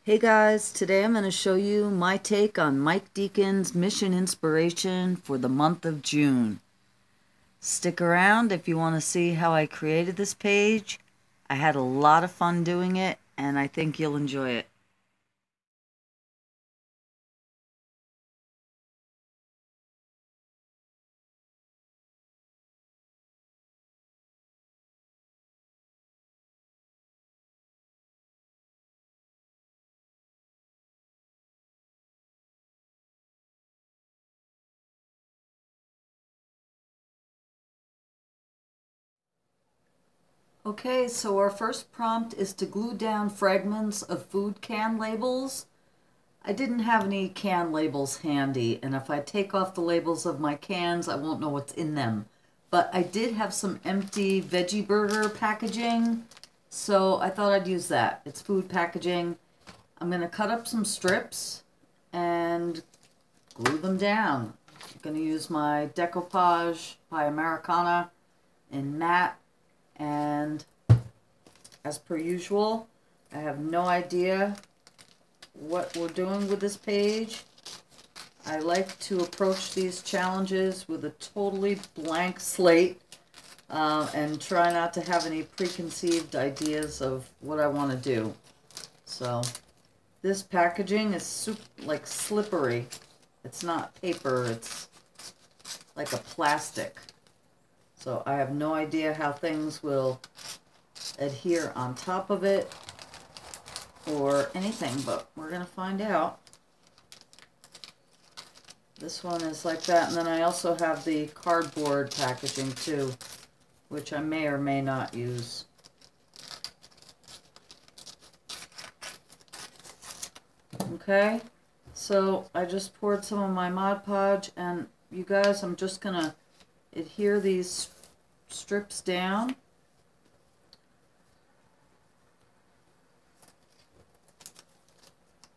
Hey guys, today I'm going to show you my take on Mike Deakin's mission inspiration for the month of June. Stick around if you want to see how I created this page. I had a lot of fun doing it, and I think you'll enjoy it. Okay, so our first prompt is to glue down fragments of food can labels. I didn't have any can labels handy, and if I take off the labels of my cans, I won't know what's in them. But I did have some empty veggie burger packaging, so I thought I'd use that. It's food packaging. I'm going to cut up some strips and glue them down. I'm going to use my decoupage by Americana in matte, and as per usual, I have no idea what we're doing with this page. I like to approach these challenges with a totally blank slate and try not to have any preconceived ideas of what I want to do. So this packaging is like slippery. It's not paper, it's like a plastic. So I have no idea how things will adhere on top of it or anything, but we're going to find out. This one is like that, and then I also have the cardboard packaging too, which I may or may not use. Okay, so I just poured some of my Mod Podge, and you guys, I'm just going to adhere these strips down.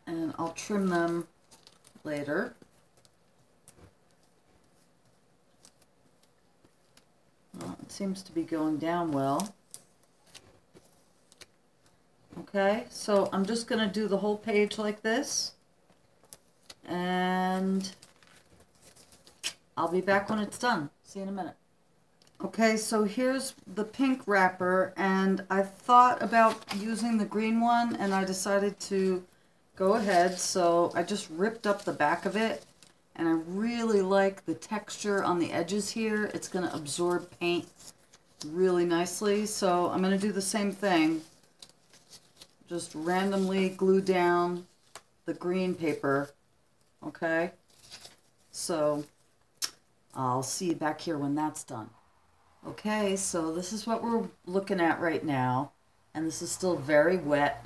And I'll trim them later. Well, it seems to be going down well. Okay, so I'm just going to do the whole page like this. And I'll be back when it's done. See you in a minute. Okay, so here's the pink wrapper, and I thought about using the green one, and I decided to go ahead. So I just ripped up the back of it, and I really like the texture on the edges here. It's going to absorb paint really nicely. So I'm going to do the same thing. Just randomly glue down the green paper. Okay, so I'll see you back here when that's done. Okay, so this is what we're looking at right now, and this is still very wet.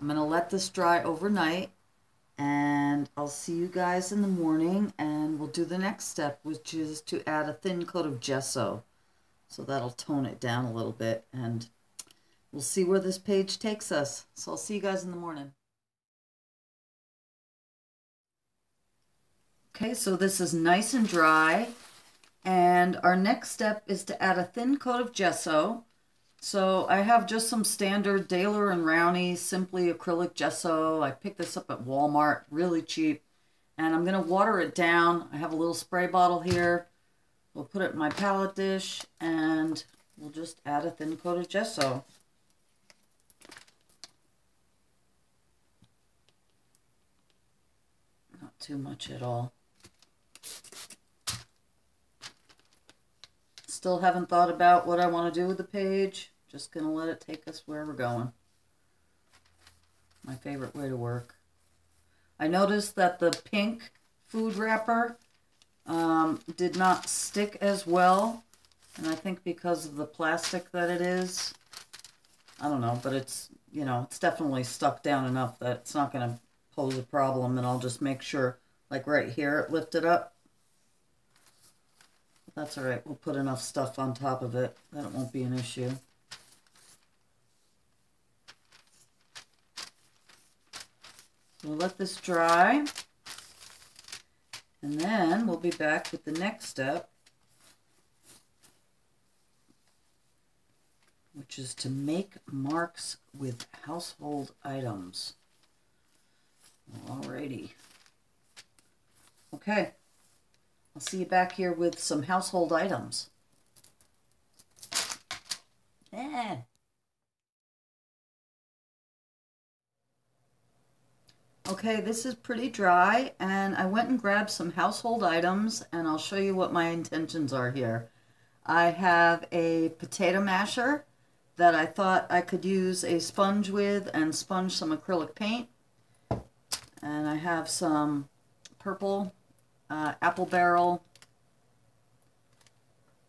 I'm going to let this dry overnight, and I'll see you guys in the morning, and we'll do the next step, which is to add a thin coat of gesso. So that'll tone it down a little bit, and we'll see where this page takes us. So I'll see you guys in the morning. Okay, so this is nice and dry. And our next step is to add a thin coat of gesso. So I have just some standard Daler and Rowney Simply acrylic gesso. I picked this up at Walmart, really cheap. And I'm going to water it down. I have a little spray bottle here. We'll put it in my palette dish, and we'll just add a thin coat of gesso. Not too much at all. Still haven't thought about what I want to do with the page. Just going to let it take us where we're going. My favorite way to work. I noticed that the pink food wrapper did not stick as well. And I think because of the plastic that it is. I don't know, but it's, you know, it's definitely stuck down enough that it's not going to pose a problem. And I'll just make sure, like right here, it lifted up. That's all right. We'll put enough stuff on top of it that it won't be an issue. We'll let this dry. And then we'll be back with the next step, which is to make marks with household items. Alrighty. Okay. I'll see you back here with some household items. Okay, this is pretty dry, and I went and grabbed some household items, and I'll show you what my intentions are here. I have a potato masher that I thought I could use a sponge with and sponge some acrylic paint. And I have some purple apple barrel,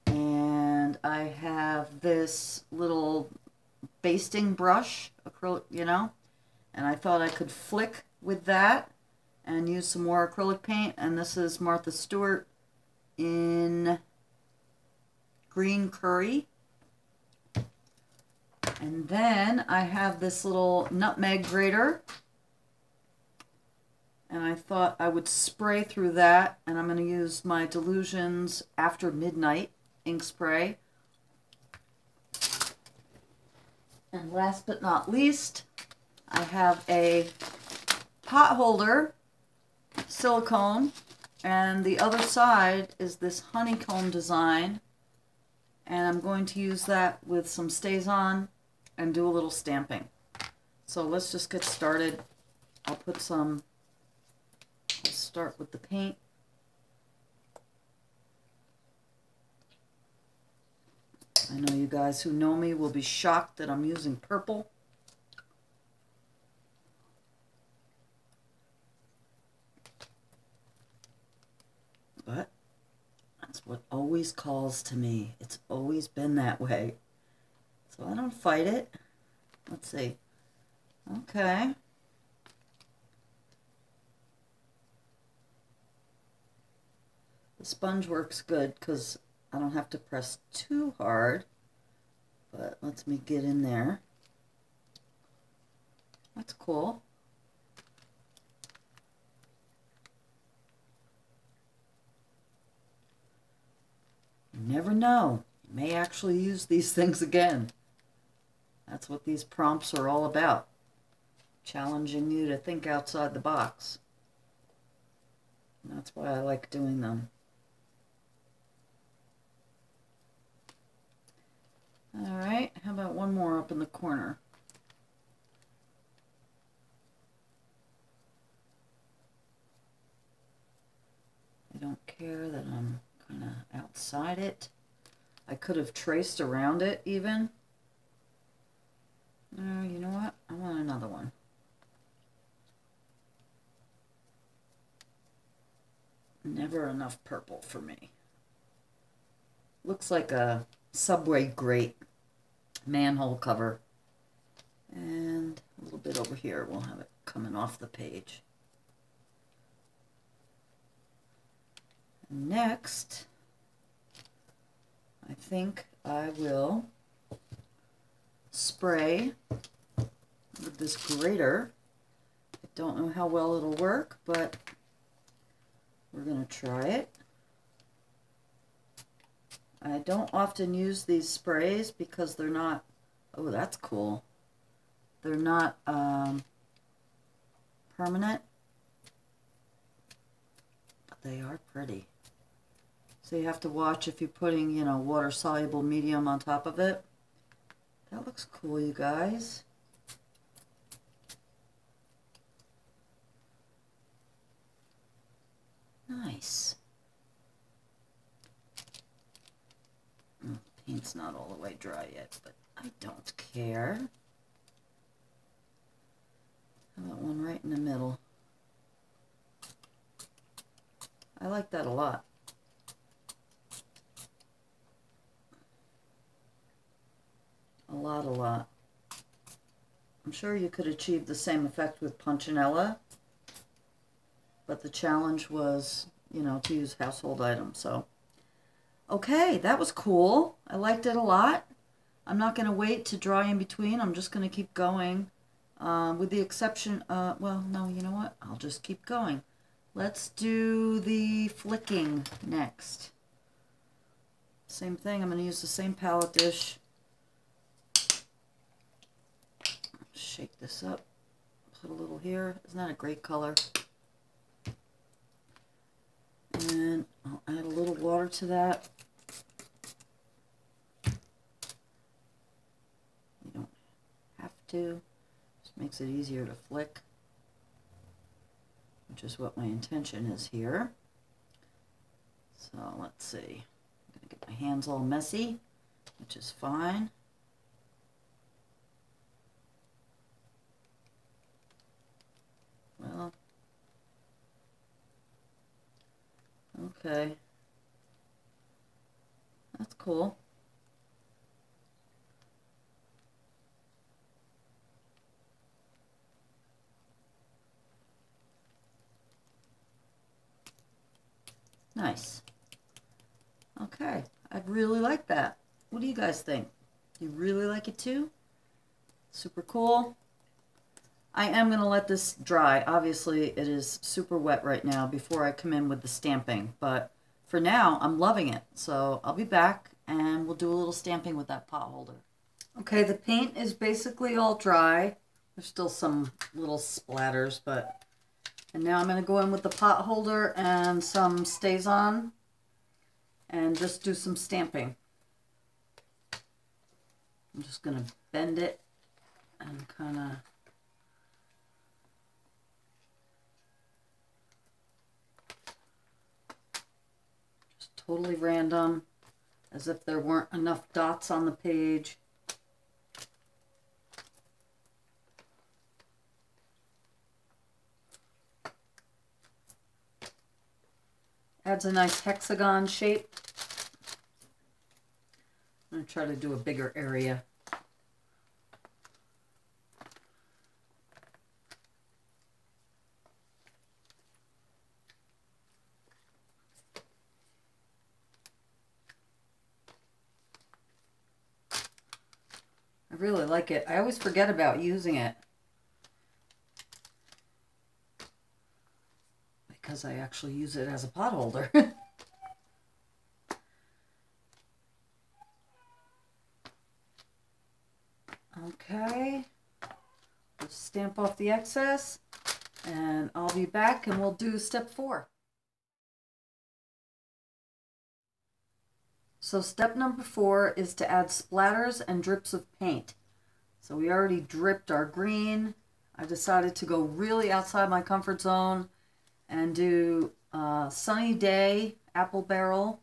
and I have this little basting brush, acrylic, you know, and I thought I could flick with that and use some more acrylic paint. And this is Martha Stewart in green curry. And then I have this little nutmeg grater, and I thought I would spray through that, and I'm going to use my Delusions After Midnight ink spray. And last but not least, I have a pot holder, silicone, and the other side is this honeycomb design, and I'm going to use that with some StazOn and do a little stamping. So let's just get started. I'll start with the paint. I know you guys who know me will be shocked that I'm using purple. But that's what always calls to me. It's always been that way. So I don't fight it. Let's see. Okay. The sponge works good because I don't have to press too hard, but lets me get in there. That's cool. You never know. You may actually use these things again. That's what these prompts are all about. Challenging you to think outside the box. And that's why I like doing them. Alright, how about one more up in the corner? I don't care that I'm kind of outside it. I could have traced around it even. No, you know what? I want another one. Never enough purple for me. Looks like a Subway grate manhole cover. And a little bit over here. We'll have it coming off the page. Next, I think I will spray with this grater. I don't know how well it'll work, but we're going to try it. I don't often use these sprays because they're not, oh, that's cool. They're not permanent, but they are pretty. So you have to watch if you're putting, you know, water-soluble medium on top of it. That looks cool, you guys. Nice. Paint's not all the way dry yet, but I don't care. How about one right in the middle? I like that a lot. A lot. I'm sure you could achieve the same effect with Punchinella, but the challenge was, you know, to use household items. So, okay, that was cool. I liked it a lot. I'm not going to wait to dry in between. I'm just going to keep going, with the exception, well, no, you know what? I'll just keep going. Let's do the flicking next. Same thing. I'm going to use the same palette dish. Shake this up, put a little here. Isn't that a great color? And I'll add a little water to that. You don't have to. Just makes it easier to flick, which is what my intention is here. So let's see. I'm going to get my hands all messy, which is fine. Well, okay. That's cool. Nice. Okay, I really like that. What do you guys think? You really like it too? Super cool. I am going to let this dry. Obviously, it is super wet right now before I come in with the stamping. But for now, I'm loving it. So I'll be back and we'll do a little stamping with that pot holder. Okay, the paint is basically all dry. There's still some little splatters, but... And now I'm going to go in with the pot holder and some StazOn and just do some stamping. I'm just going to bend it and kind of... Totally random, as if there weren't enough dots on the page. Adds a nice hexagon shape. I'm going to try to do a bigger area. I really like it. I always forget about using it because I actually use it as a pot holder. Okay, just stamp off the excess and I'll be back and we'll do step 4. So step number 4 is to add splatters and drips of paint. So we already dripped our green. I decided to go really outside my comfort zone and do Sunny Day Apple Barrel.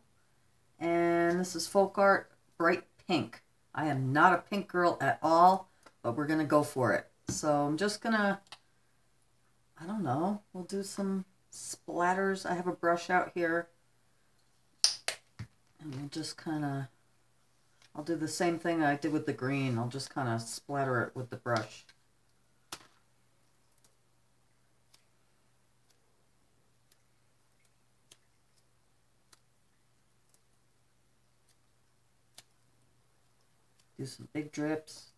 And this is Folk Art Bright Pink. I am not a pink girl at all, but we're going to go for it. So I'm just going to, I don't know, we'll do some splatters. I have a brush out here. And we'll just kind of, I'll do the same thing I did with the green. I'll just kind of splatter it with the brush. Do some big drips.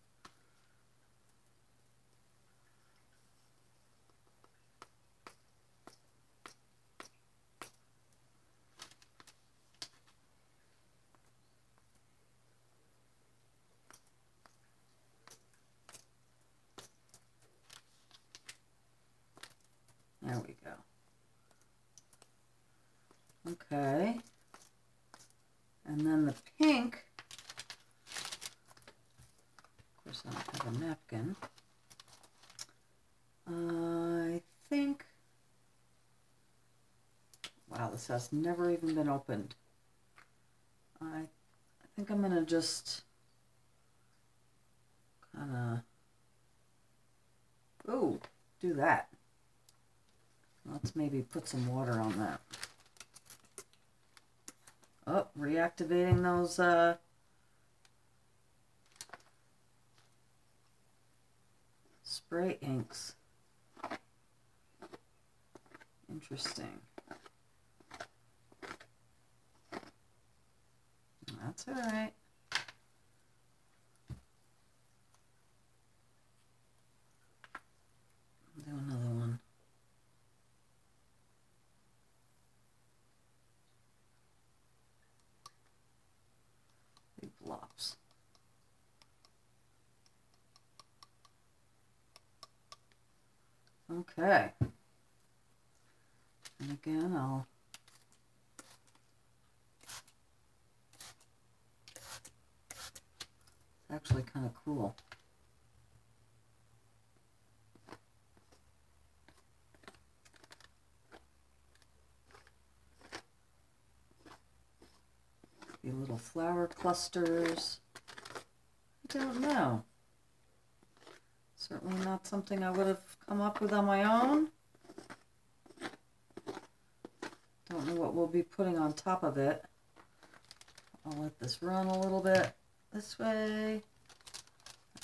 There we go. Okay. And then the pink, of course I don't have a napkin. I think, wow, this has never even been opened. I think I'm going to just kind of, ooh, do that. Let's maybe put some water on that. Oh, reactivating those spray inks. Interesting. That's all right. I'll do another one. Big blobs. Okay. And again, it's actually kind of cool. Be little flower clusters. I don't know. Certainly not something I would have come up with on my own. Don't know what we'll be putting on top of it. I'll let this run a little bit this way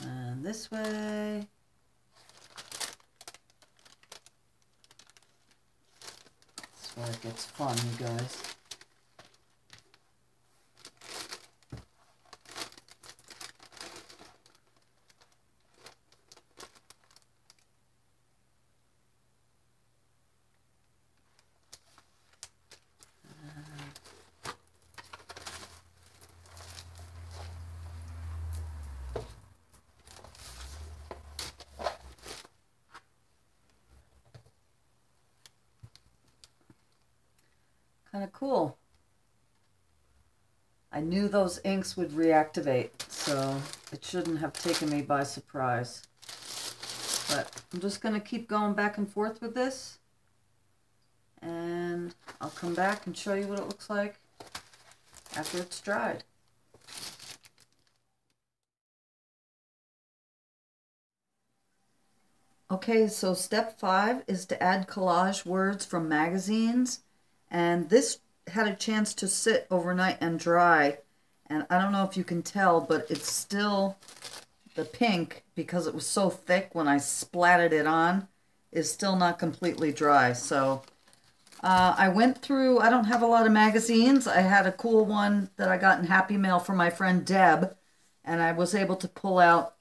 and this way. That's where it gets fun, you guys. Kind of cool. I knew those inks would reactivate, so it shouldn't have taken me by surprise. But I'm just going to keep going back and forth with this, and I'll come back and show you what it looks like after it's dried. Okay, so step 5 is to add collage words from magazines. And this had a chance to sit overnight and dry. And I don't know if you can tell, but it's still, the pink, because it was so thick when I splattered it on, is still not completely dry. So I went through, I don't have a lot of magazines. I had a cool one that I got in Happy Mail from my friend Deb. And I was able to pull out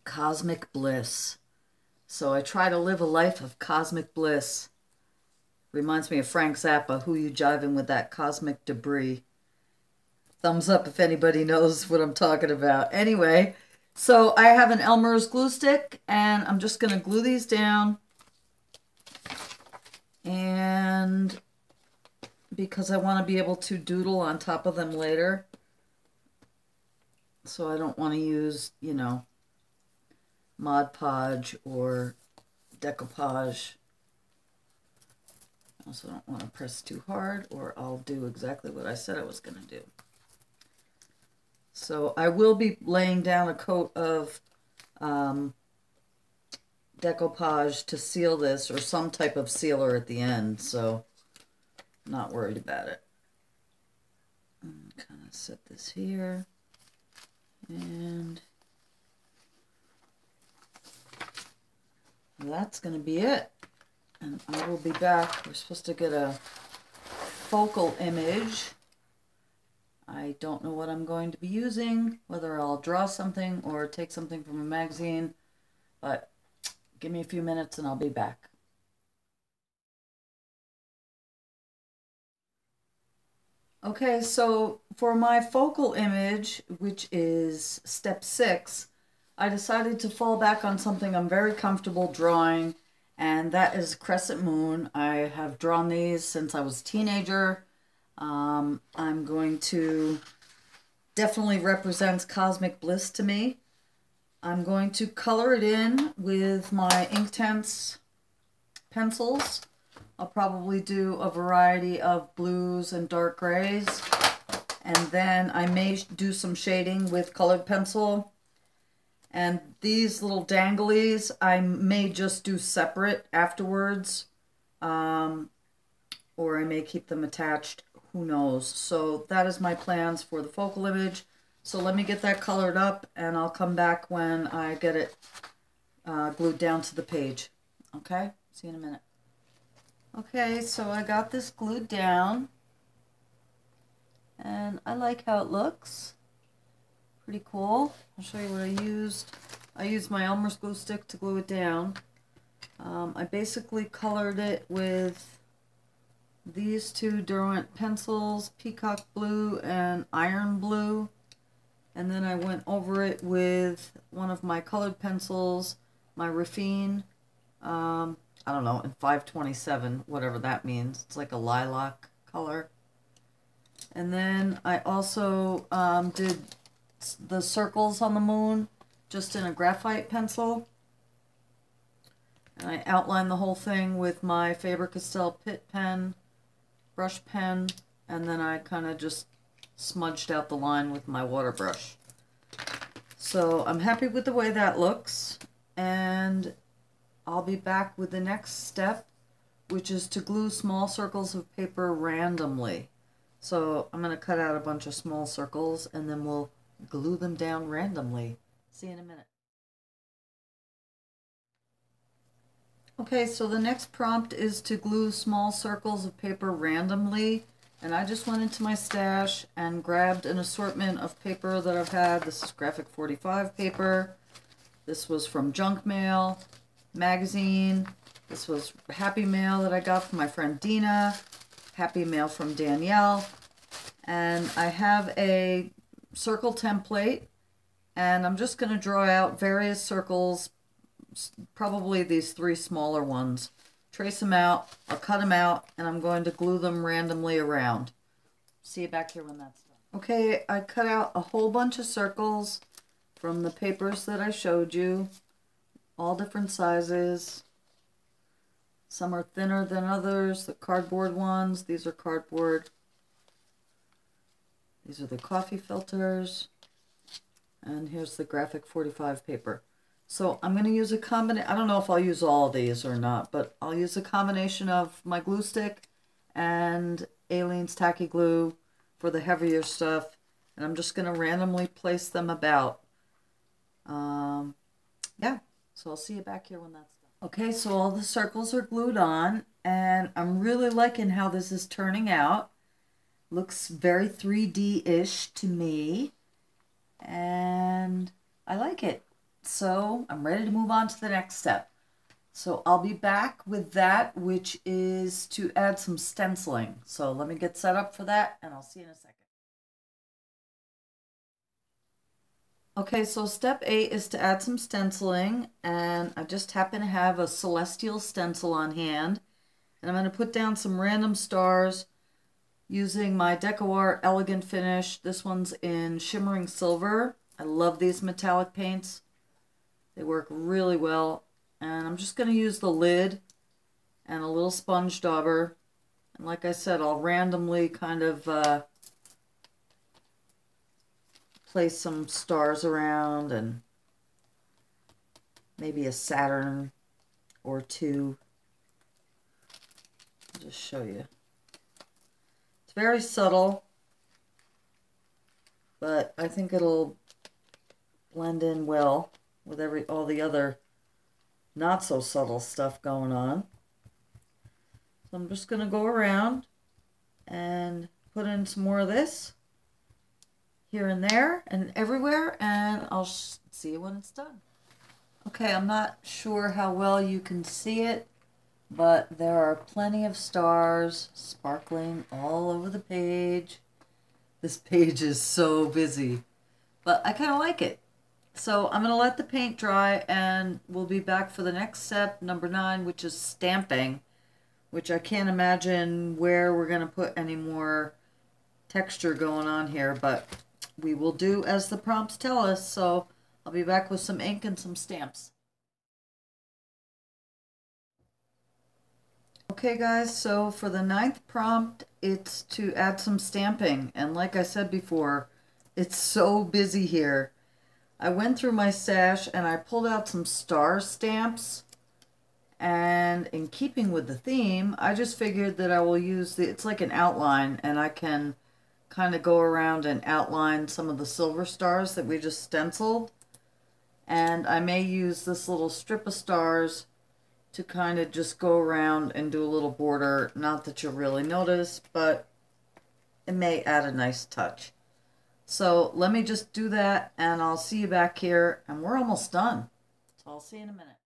Cosmic Bliss. So I try to live a life of cosmic bliss. Reminds me of Frank Zappa, who you jiving with that cosmic debris. Thumbs up if anybody knows what I'm talking about. Anyway, so I have an Elmer's glue stick, and I'm just going to glue these down. And because I want to be able to doodle on top of them later. So I don't want to use, you know, Mod Podge or decoupage. I also don't want to press too hard, or I'll do exactly what I said I was going to do. So I will be laying down a coat of decoupage to seal this, or some type of sealer at the end, so I'm not worried about it. Kind of set this here, and that's going to be it. And I will be back. We're supposed to get a focal image. I don't know what I'm going to be using, whether I'll draw something or take something from a magazine, but give me a few minutes and I'll be back. Okay, so for my focal image, which is step 6, I decided to fall back on something I'm very comfortable drawing, and that is Crescent Moon. I have drawn these since I was a teenager. I'm going to, definitely represents cosmic bliss to me. I'm going to color it in with my Inktense pencils. I'll probably do a variety of blues and dark grays. And then I may do some shading with colored pencil. And these little danglies, I may just do separate afterwards. Or I may keep them attached. Who knows? So that is my plans for the focal image. So let me get that colored up, and I'll come back when I get it glued down to the page. Okay? See you in a minute. Okay, so I got this glued down, and I like how it looks. Pretty cool. I'll show you what I used. I used my Elmer's glue stick to glue it down. I basically colored it with these two Derwent pencils, Peacock Blue and Iron Blue. And then I went over it with one of my colored pencils, my Raffine I don't know, in 527, whatever that means. It's like a lilac color. And then I also did the circles on the moon just in a graphite pencil. And I outlined the whole thing with my Faber-Castell Pitt pen, brush pen, and then I kind of just smudged out the line with my water brush. So I'm happy with the way that looks, and I'll be back with the next step, which is to glue small circles of paper randomly. So I'm going to cut out a bunch of small circles and then we'll glue them down randomly. See you in a minute. Okay, so the next prompt is to glue small circles of paper randomly. And I just went into my stash and grabbed an assortment of paper that I've had. This is Graphic 45 paper. This was from Junk Mail magazine. This was Happy Mail that I got from my friend Dina. Happy Mail from Danielle. And I have a circle template. And I'm just going to draw out various circles, probably these 3 smaller ones. Trace them out, I'll cut them out, and I'm going to glue them randomly around. See you back here when that's done. Okay, I cut out a whole bunch of circles from the papers that I showed you, all different sizes. Some are thinner than others, the cardboard ones, these are cardboard. These are the coffee filters, and here's the Graphic 45 paper. So I'm going to use a combination, I don't know if I'll use all of these or not, but I'll use a combination of my glue stick and Aleene's tacky glue for the heavier stuff. And I'm just going to randomly place them about. Yeah, so I'll see you back here when that's done. Okay, so all the circles are glued on, and I'm really liking how this is turning out. Looks very 3D-ish to me, and I like it. So I'm ready to move on to the next step. So I'll be back with that, which is to add some stenciling. So let me get set up for that, and I'll see you in a second. Okay, so step 8 is to add some stenciling, and I just happen to have a celestial stencil on hand. And I'm going to put down some random stars using my DecoArt Elegant Finish. This one's in shimmering silver. I love these metallic paints. They work really well, and I'm just going to use the lid and a little sponge dauber. And like I said, I'll randomly kind of place some stars around and maybe a Saturn or 2. I'll just show you. It's very subtle, but I think it'll blend in well with all the other not so subtle stuff going on. So I'm just going to go around and put in some more of this here and there and everywhere, and I'll see you when it's done. Okay, I'm not sure how well you can see it, but there are plenty of stars sparkling all over the page. This page is so busy, but I kind of like it. So I'm going to let the paint dry, and we'll be back for the next step, number 9, which is stamping, which I can't imagine where we're going to put any more texture going on here, but we will do as the prompts tell us. So I'll be back with some ink and some stamps. Okay guys, so for the 9th prompt, it's to add some stamping. And like I said before, it's so busy here. I went through my stash and I pulled out some star stamps, and in keeping with the theme, I just figured that I will use it's like an outline, and I can kind of go around and outline some of the silver stars that we just stenciled. And I may use this little strip of stars to kind of just go around and do a little border. Not that you'll really notice, but it may add a nice touch. So let me just do that, and I'll see you back here, and we're almost done. So I'll see you in a minute.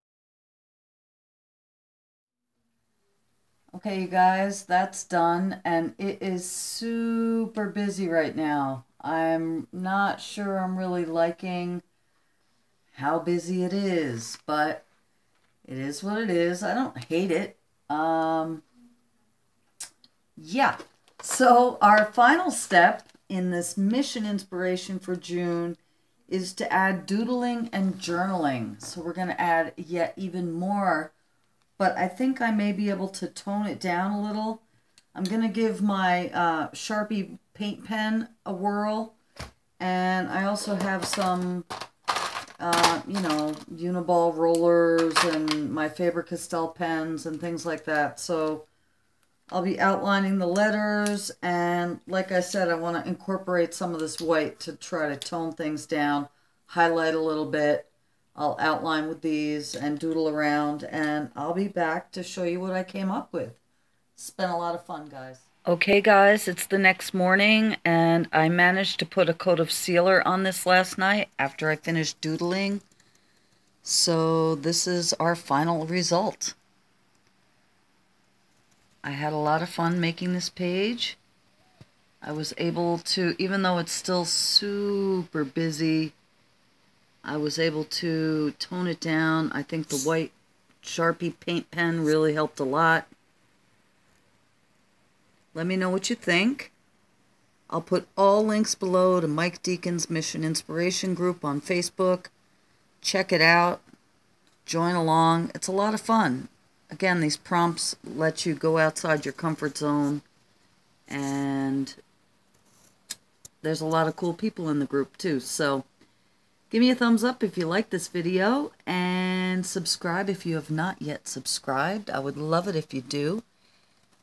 Okay, you guys, that's done, and it is super busy right now. I'm not sure I'm really liking how busy it is, but It is what it is. I don't hate it. Yeah. So our final step in this mission inspiration for June is to add doodling and journaling. So we're going to add yet even more, but I think I may be able to tone it down a little. I'm going to give my Sharpie paint pen a whirl, and I also have some, you know, Uniball rollers and my Faber-Castell pens and things like that. So I'll be outlining the letters, and like I said, I want to incorporate some of this white to try to tone things down, highlight a little bit. I'll outline with these and doodle around, and I'll be back to show you what I came up with. It's been a lot of fun, guys. Okay, guys, it's the next morning, and I managed to put a coat of sealer on this last night after I finished doodling. So this is our final result. I had a lot of fun making this page. I was able to, even though it's still super busy, I was able to tone it down. I think the white Sharpie paint pen really helped a lot. Let me know what you think. I'll put all links below to Mike Deakin's Mission Inspiration group on Facebook. Check it out. Join along. It's a lot of fun. Again, these prompts let you go outside your comfort zone, and there's a lot of cool people in the group too. So give me a thumbs up if you like this video, and subscribe if you have not yet subscribed. I would love it if you do.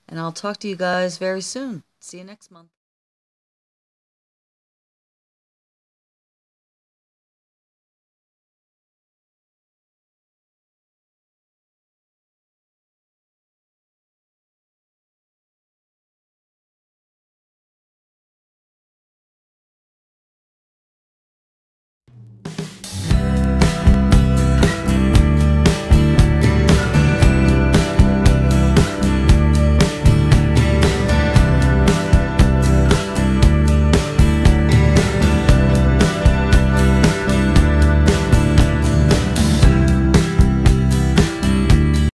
And I'll talk to you guys very soon. See you next month.